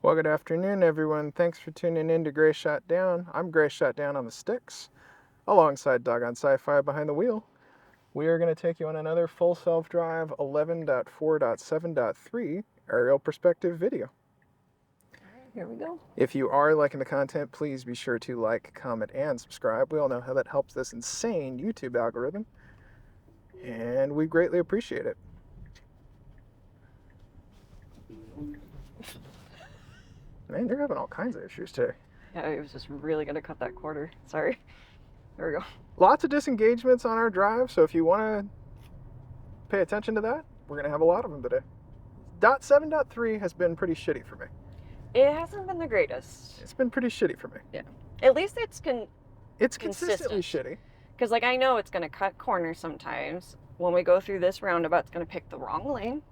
Well, good afternoon, everyone. Thanks for tuning in to Gray Shot Down. I'm Gray Shot Down on the sticks, alongside Doggone Sci-Fi behind the wheel. We are going to take you on another full self-drive 11.4.7.3 aerial perspective video. All right, here we go. If you are liking the content, please be sure to like, comment, and subscribe. We all know how that helps this insane YouTube algorithm, and we greatly appreciate it. Man, you're having all kinds of issues today. Yeah, I was just really going to cut that quarter. Sorry. There we go. Lots of disengagements on our drive, so if you want to pay attention to that, we're going to have a lot of them today. 7.3 has been pretty shitty for me. It hasn't been the greatest. It's been pretty shitty for me. Yeah. At least it's consistently shitty. Because, like, I know it's going to cut corners sometimes. When we go through this roundabout, it's going to pick the wrong lane.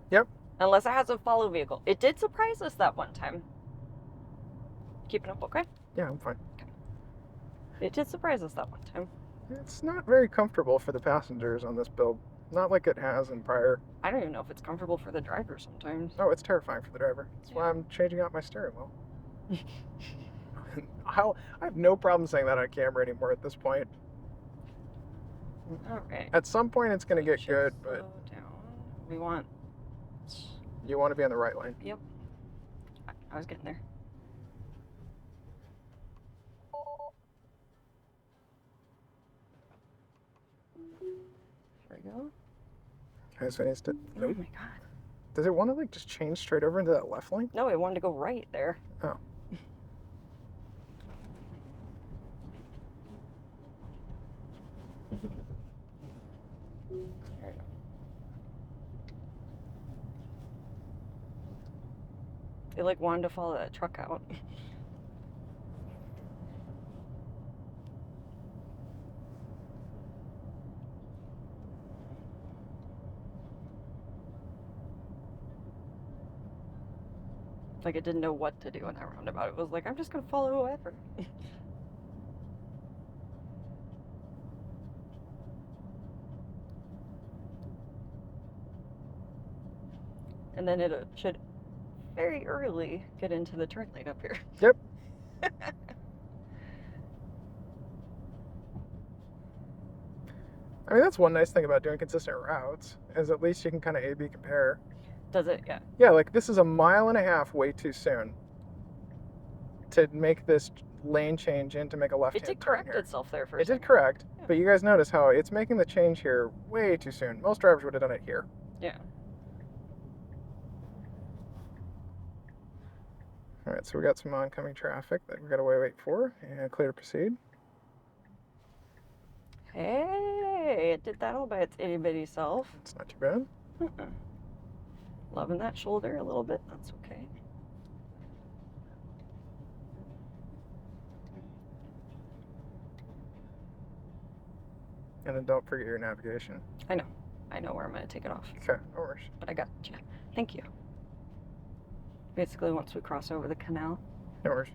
Yep. Unless it has a follow vehicle. It did surprise us that one time. Keeping up okay? Yeah, I'm fine. Okay. It did surprise us that one time. It's not very comfortable for the passengers on this build. Not like it has in prior. I don't even know if it's comfortable for the driver sometimes. Oh, it's terrifying for the driver. That's why I'm changing out my steering wheel. I have no problem saying that on camera anymore at this point. All right. At some point, it's going to get good, but Slow down. We want... you want to be on the right lane. Yep. I was getting there. There we go. Okay, so it needs to... Oh my god. Does it want to like just change straight over into that left lane? No, it wanted to go right there. Oh. There we go. It like wanted to follow that truck out. Like it didn't know what to do in that roundabout. It was like, I'm just gonna follow whoever. And then it should very early get into the turn lane up here. Yep. I mean, that's one nice thing about doing consistent routes, is at least you can kind of A/B compare. Does it? Yeah. Yeah, like this is a mile and a half way too soon to make this lane change in to make a left-hand turn. It did correct itself there for a second. It did second. correct, Yeah. but you guys notice how it's making the change here way too soon. Most drivers would have done it here. Yeah. All right, so we got some oncoming traffic that we got to wait for, and clear to proceed. Hey, it did that all by its itty bitty self. It's not too bad. Loving that shoulder a little bit. That's okay. And then don't forget your navigation. I know. I know where I'm going to take it off. Okay, no worries. But I got you. Thank you. Basically, once we cross over the canal. No worries.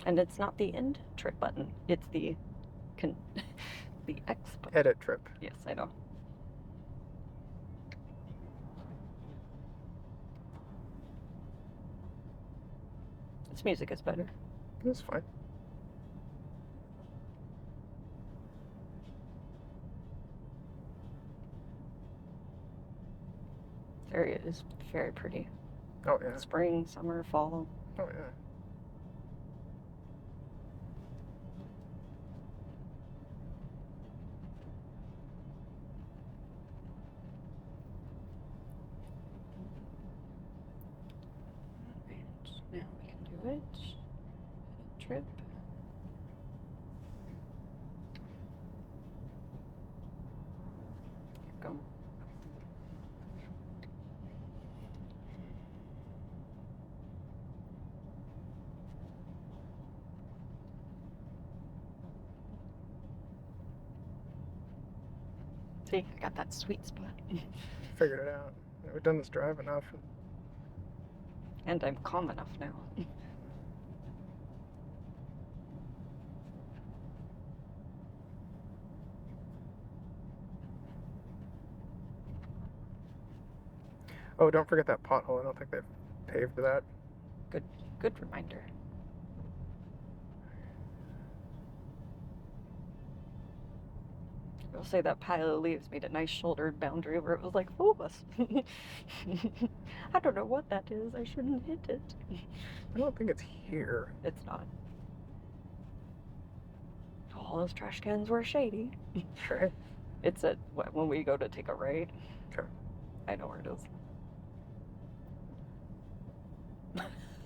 And it's not the end trip button. It's the the X button. Edit trip. Yes, I know. This music is better. It's fine. This area is very pretty. Oh, yeah. Spring, summer, fall. Oh, yeah. Now we can do it. Trip. Go. See, I got that sweet spot. Figured it out. We've done this drive enough. And I'm calm enough now. Oh, don't forget that pothole. I don't think they've paved that. Good reminder. I'll say that pile of leaves made a nice shouldered boundary where it was like, focus. I don't know what that is. I shouldn't hit it. I don't think it's here. It's not. All those trash cans were shady. Okay. It's at when we go to take a right. Okay. I know where it is.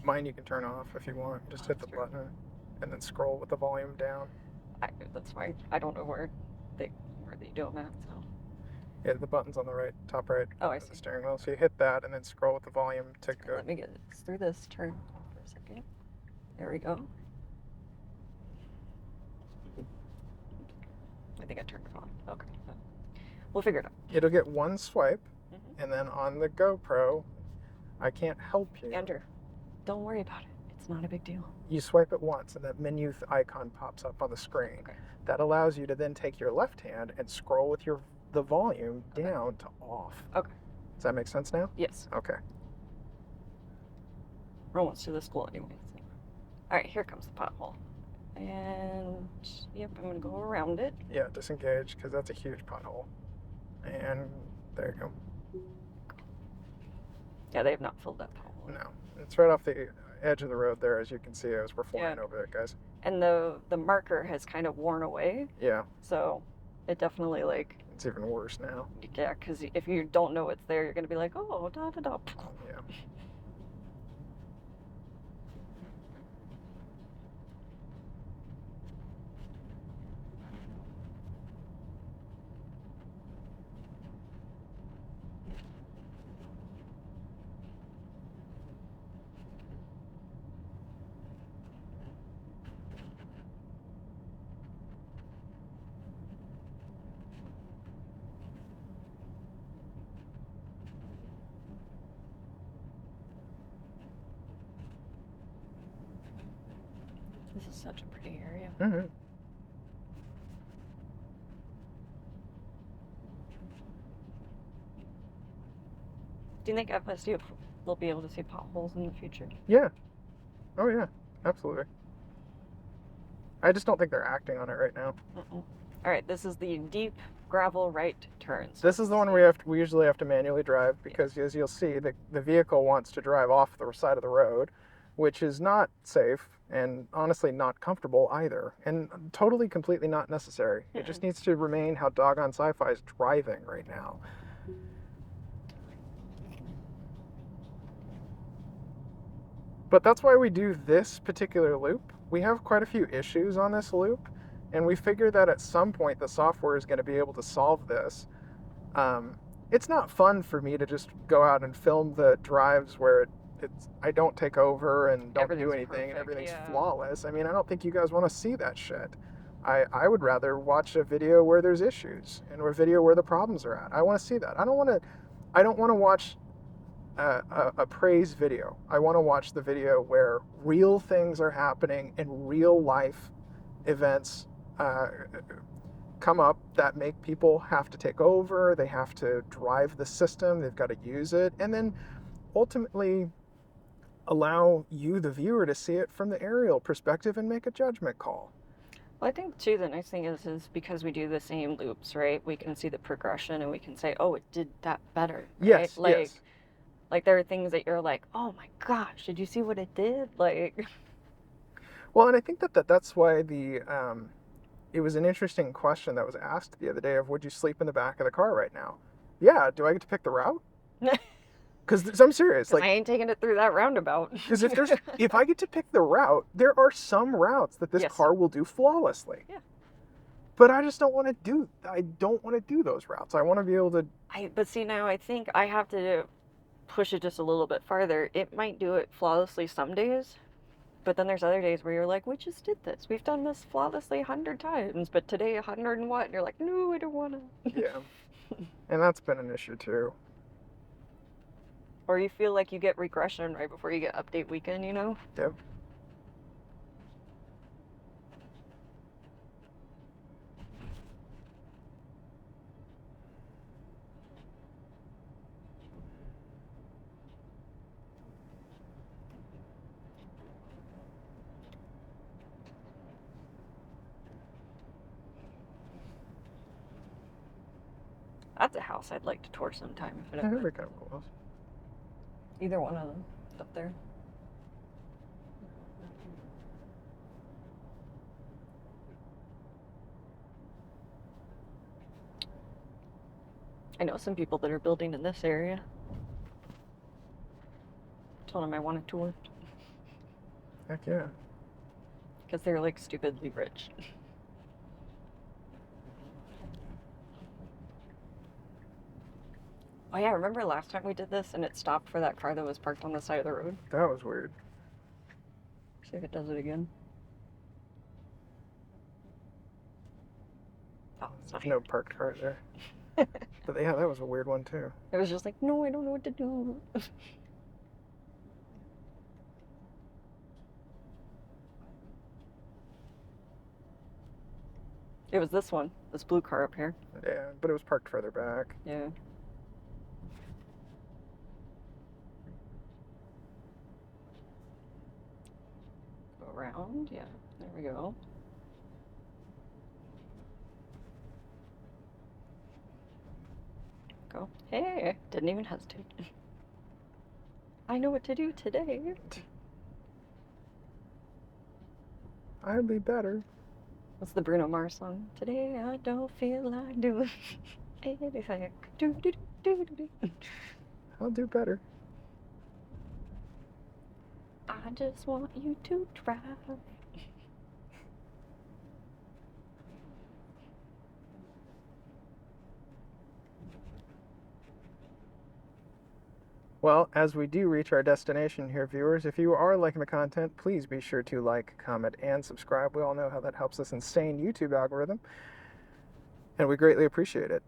Mine you can turn off if you want. Just hit the button and then scroll with the volume down. That's fine. I don't know where they do them at, so. Yeah, the button's on the right, top right Oh, I of see. the steering wheel. So you hit that and then scroll with the volume to go. Let me get through this turn for a second. There we go. I think I turned it on. Okay. We'll figure it out. It'll get one swipe, and then on the GoPro, I can't help you. Andrew, don't worry about it. It's not a big deal. You swipe it once, and that menu icon pops up on the screen. Okay. That allows you to then take your left hand and scroll with the volume down to off. Okay. Does that make sense now? Yes. Okay. We're almost to the school anyway. So. All right, here comes the pothole. And, yep, I'm going to go around it. Yeah, disengage, because that's a huge pothole. And there you go. Yeah, they have not filled that pothole. No. It's right off the edge of the road there, as you can see, as we're flying over it, guys. And the marker has kind of worn away. Yeah. So it definitely, like... It's even worse now. Yeah, because if you don't know it's there, you're going to be like, oh, da-da-da. Yeah. This is such a pretty area. Mm-hmm. Do you think FSD will be able to see potholes in the future? Yeah. Oh, yeah. Absolutely. I just don't think they're acting on it right now. All right, this is the deep gravel right turns. This is the one we usually have to manually drive because, as you'll see, the vehicle wants to drive off the side of the road, which is not safe and honestly not comfortable either, and totally, completely not necessary. It just needs to remain how doggone sci-fi is driving right now. But that's why we do this particular loop. We have quite a few issues on this loop, and we figure that at some point the software is going to be able to solve this. It's not fun for me to just go out and film the drives where I don't take over and don't do anything perfect, and everything's yeah. flawless. I mean, I don't think you guys want to see that shit. I would rather watch a video where there's issues and a video where the problems are at. I want to see that. I don't want to watch a praise video. I want to watch the video where real things are happening and real life events come up that make people have to take over. They have to drive the system. They've got to use it, and then ultimately allow you, the viewer, to see it from the aerial perspective and make a judgment call. Well, I think too the nice thing is because we do the same loops, right? We can see the progression and we can say, oh, it did that better. Right? Yes, like, yes. Like there are things that you're like, oh my gosh, did you see what it did? Like. Well, and I think that's why it was an interesting question that was asked the other day of, would you sleep in the back of the car right now? Yeah. Do I get to pick the route? Because I'm serious. Like, I ain't taking it through that roundabout. Because if I get to pick the route, there are some routes that this car will do flawlessly. Yeah. But I just don't want to do those routes. I want to be able to. But see, now I think I have to push it just a little bit farther. It might do it flawlessly some days, but then there's other days where you're like, we just did this. We've done this flawlessly 100 times, but today 100 and what? And you're like, no, I don't want to. Yeah. And that's been an issue too. Or you feel like you get regression right before you get update weekend, you know? Yep. That's a house I'd like to tour sometime if it Yeah, ever. that'd be kind of cool. Either one of them up there. I know some people that are building in this area. Told them I want a tour Heck yeah. because they're like stupidly rich. Oh yeah, remember last time we did this and it stopped for that car that was parked on the side of the road? That was weird. See if it does it again. Oh, it's not There's no parked car there. But yeah, that was a weird one too. It was just like, no, I don't know what to do. It was this one, this blue car up here. Yeah, but it was parked further back. Yeah. Go around, yeah, there we go. Go. Hey, didn't even hesitate. I know what to do today. I'd be better. What's the Bruno Mars song? Today I don't feel like doing anything. Do, do, do, do, do. I'll do better. I just want you to drive. Well, as we do reach our destination here, viewers, if you are liking the content, please be sure to like, comment, and subscribe. We all know how that helps this insane YouTube algorithm, and we greatly appreciate it.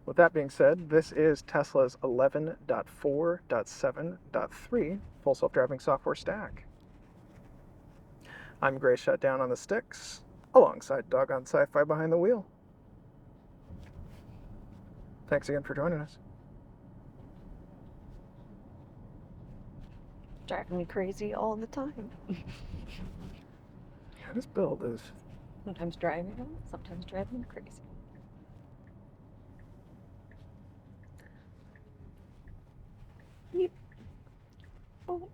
With that being said, this is Tesla's 11.4.7.3 full self-driving software stack. I'm Gray Shutdown on the sticks, alongside Doggone Sci-Fi behind the wheel. Thanks again for joining us. Driving me crazy all the time. Yeah, this build is... Sometimes driving, sometimes driving me crazy. Yeep. Oh.